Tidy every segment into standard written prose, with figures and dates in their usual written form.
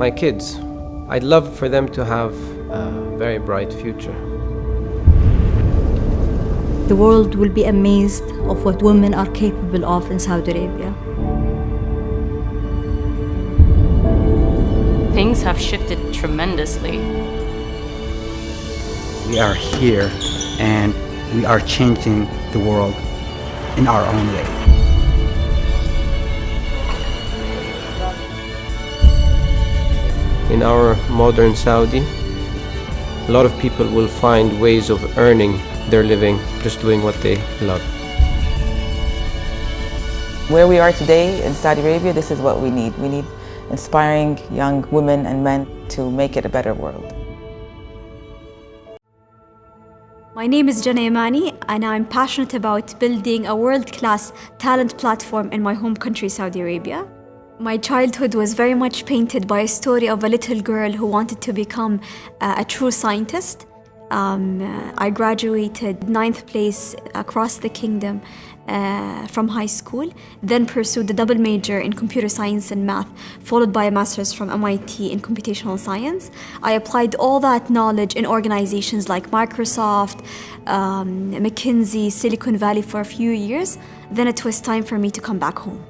my kids. I'd love for them to have a very bright future. The world will be amazed of what women are capable of in Saudi Arabia. Things have shifted tremendously. We are here and we are changing the world in our own way. In our modern Saudi, a lot of people will find ways of earning their living just doing what they love. Where we are today in Saudi Arabia, this is what we need. We need inspiring young women and men to make it a better world. My name is Jannah Yamani, and I'm passionate about building a world-class talent platform in my home country, Saudi Arabia. My childhood was very much painted by a story of a little girl who wanted to become a true scientist. I graduated 9th place across the kingdom from high school, then pursued a double major in computer science and math, followed by a master's from MIT in computational science. I applied all that knowledge in organizations like Microsoft, McKinsey, Silicon Valley for a few years. Then it was time for me to come back home.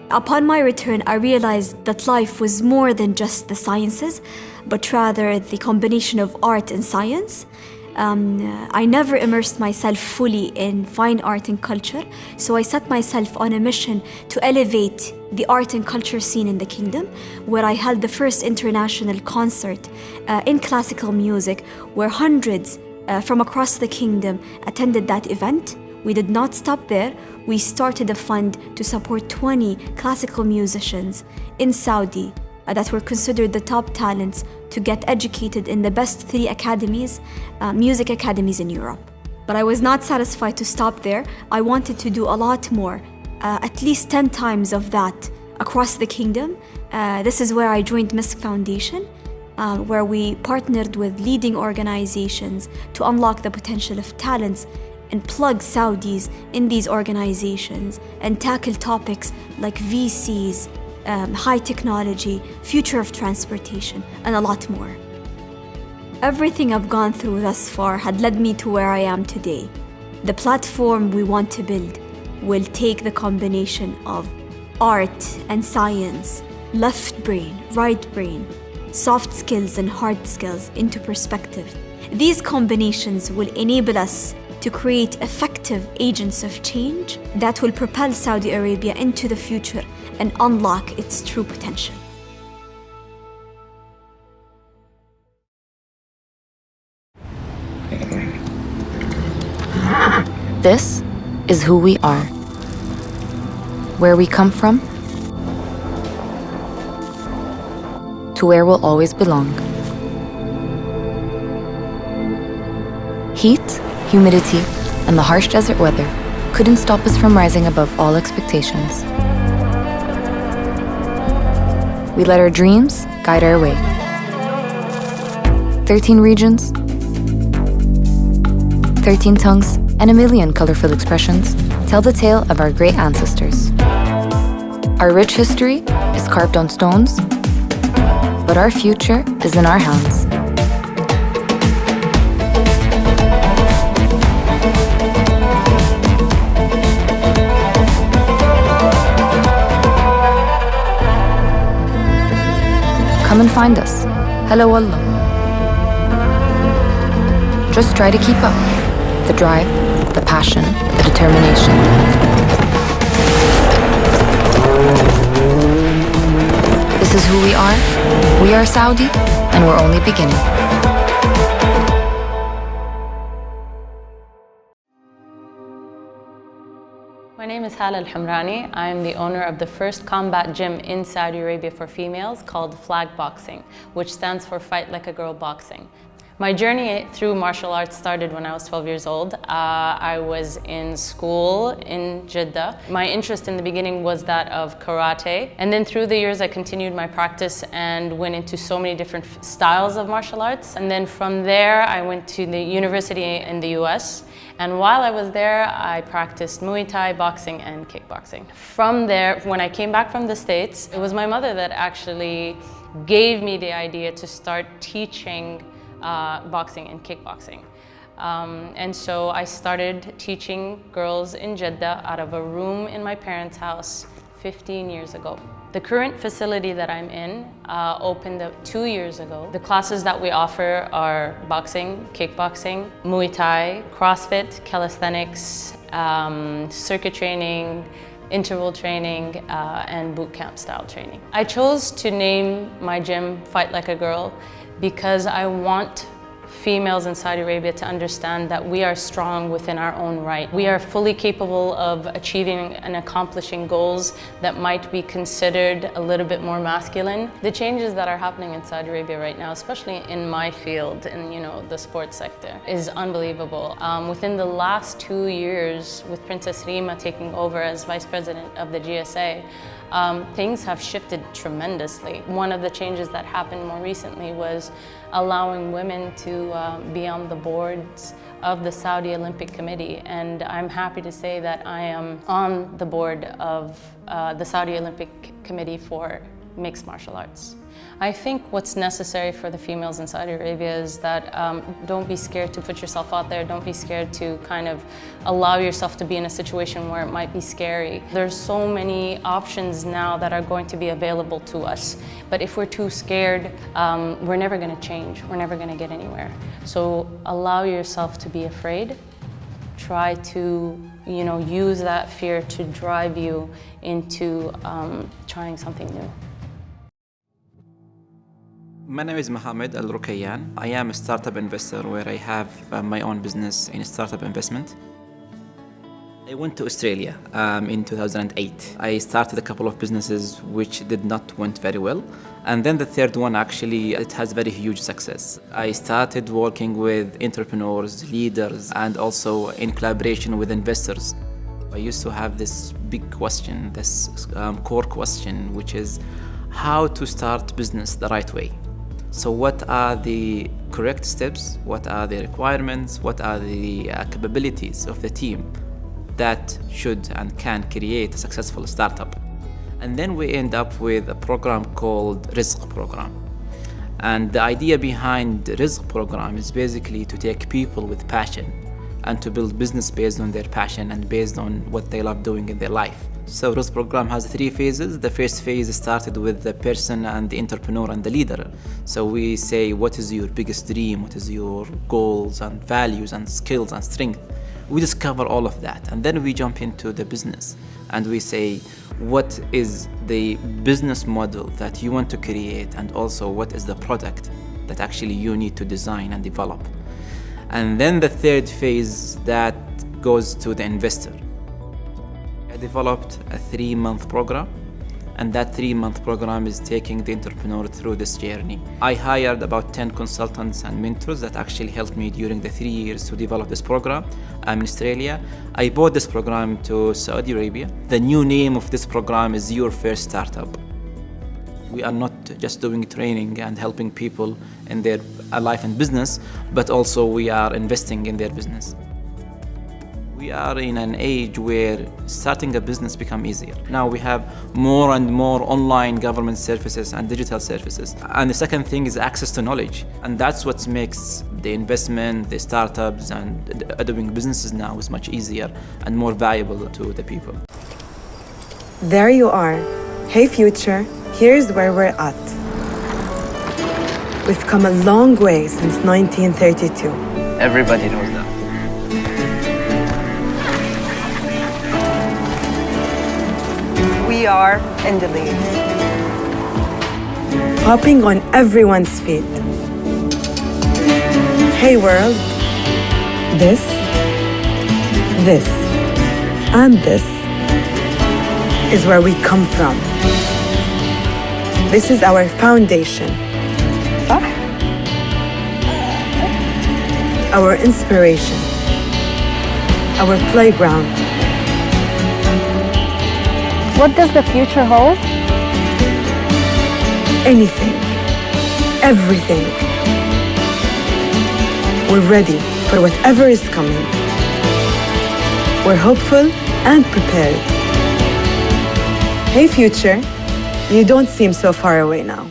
Upon my return, I realized that life was more than just the sciences, but rather the combination of art and science. I never immersed myself fully in fine art and culture, so I set myself on a mission to elevate the art and culture scene in the kingdom, where I held the first international concert in classical music, where hundreds from across the kingdom attended that event. We did not stop there. We started a fund to support 20 classical musicians in Saudi that were considered the top talents to get educated in the best 3 academies, music academies in Europe. But I was not satisfied to stop there. I wanted to do a lot more, at least 10 times of that across the kingdom. This is where I joined MISC Foundation, where we partnered with leading organizations to unlock the potential of talents and plug Saudis in these organizations and tackle topics like VCs, high technology, future of transportation, and a lot more. Everything I've gone through thus far had led me to where I am today. The platform we want to build will take the combination of art and science, left brain, right brain, soft skills and hard skills into perspective. These combinations will enable us to create effective agents of change that will propel Saudi Arabia into the future and unlock its true potential. This is who we are, where we come from, to where we'll always belong. Heat, humidity, and the harsh desert weather couldn't stop us from rising above all expectations. We let our dreams guide our way. 13 regions, 13 tongues, and a million colorful expressions tell the tale of our great ancestors. Our rich history is carved on stones, but our future is in our hands. Come and find us. Hello, Allah. Just try to keep up. The drive, the passion, the determination. This is who we are. We are Saudi, and we're only beginning. My name is Hala Al-Hamrani. I am the owner of the first combat gym in Saudi Arabia for females called Flag Boxing, which stands for Fight Like a Girl Boxing. My journey through martial arts started when I was 12 years old. I was in school in Jeddah. My interest in the beginning was that of karate. And then through the years I continued my practice and went into so many different styles of martial arts. And then from there I went to the university in the US. And while I was there, I practiced Muay Thai, boxing, and kickboxing. From there, when I came back from the States, it was my mother that actually gave me the idea to start teaching boxing and kickboxing. And so I started teaching girls in Jeddah out of a room in my parents' house 15 years ago. The current facility that I'm in opened 2 years ago. The classes that we offer are boxing, kickboxing, Muay Thai, CrossFit, calisthenics, circuit training, interval training, and boot camp style training. I chose to name my gym Fight Like a Girl because I want females in Saudi Arabia to understand that we are strong within our own right. We are fully capable of achieving and accomplishing goals that might be considered a little bit more masculine. The changes that are happening in Saudi Arabia right now, especially in my field, in the sports sector, is unbelievable. Within the last 2 years, with Princess Rima taking over as Vice President of the GSA, things have shifted tremendously. One of the changes that happened more recently was allowing women to be on the boards of the Saudi Olympic Committee, and I'm happy to say that I am on the board of the Saudi Olympic Committee for mixed martial arts. I think what's necessary for the females in Saudi Arabia is that don't be scared to put yourself out there. Don't be scared to kind of allow yourself to be in a situation where it might be scary. There's so many options now that are going to be available to us. But if we're too scared, we're never going to change. We're never going to get anywhere. So allow yourself to be afraid. Try to use that fear to drive you into trying something new. My name is Mohammed Al Rukayyan. I am a startup investor where I have my own business in startup investment. I went to Australia in 2008. I started a couple of businesses which did not went very well. And then the third one, actually, it has very huge success. I started working with entrepreneurs, leaders, and also in collaboration with investors. I used to have this big question, this core question, which is how to start business the right way. So what are the correct steps? What are the requirements? What are the capabilities of the team that should and can create a successful startup? And then we end up with a program called Rizq program. And the idea behind the Rizq program is basically to take people with passion and to build business based on their passion and based on what they love doing in their life. So Rizq program has 3 phases. The first phase started with the person and the entrepreneur and the leader. So we say, what is your biggest dream? What is your goals and values and skills and strength? We discover all of that. And then we jump into the business and we say, what is the business model that you want to create? And also what is the product that actually you need to design and develop? And then the third phase that goes to the investor. I developed a 3-month program, and that 3-month program is taking the entrepreneur through this journey. I hired about 10 consultants and mentors that actually helped me during the 3 years to develop this program. I'm in Australia. I brought this program to Saudi Arabia. The new name of this program is Your First Startup. We are not just doing training and helping people in their life and business, but also we are investing in their business. We are in an age where starting a business becomes easier. Now we have more and more online government services and digital services. And the second thing is access to knowledge. And that's what makes the investment, the startups, and doing businesses now is much easier and more valuable to the people. There you are. Hey future, here's where we're at. We've come a long way since 1932. Everybody knows that. We are in the lead. Hopping on everyone's feet. Hey world. This, and this is where we come from. This is our foundation. صح? Our inspiration. Our playground. What does the future hold? Anything. Everything. We're ready for whatever is coming. We're hopeful and prepared. Hey future, you don't seem so far away now.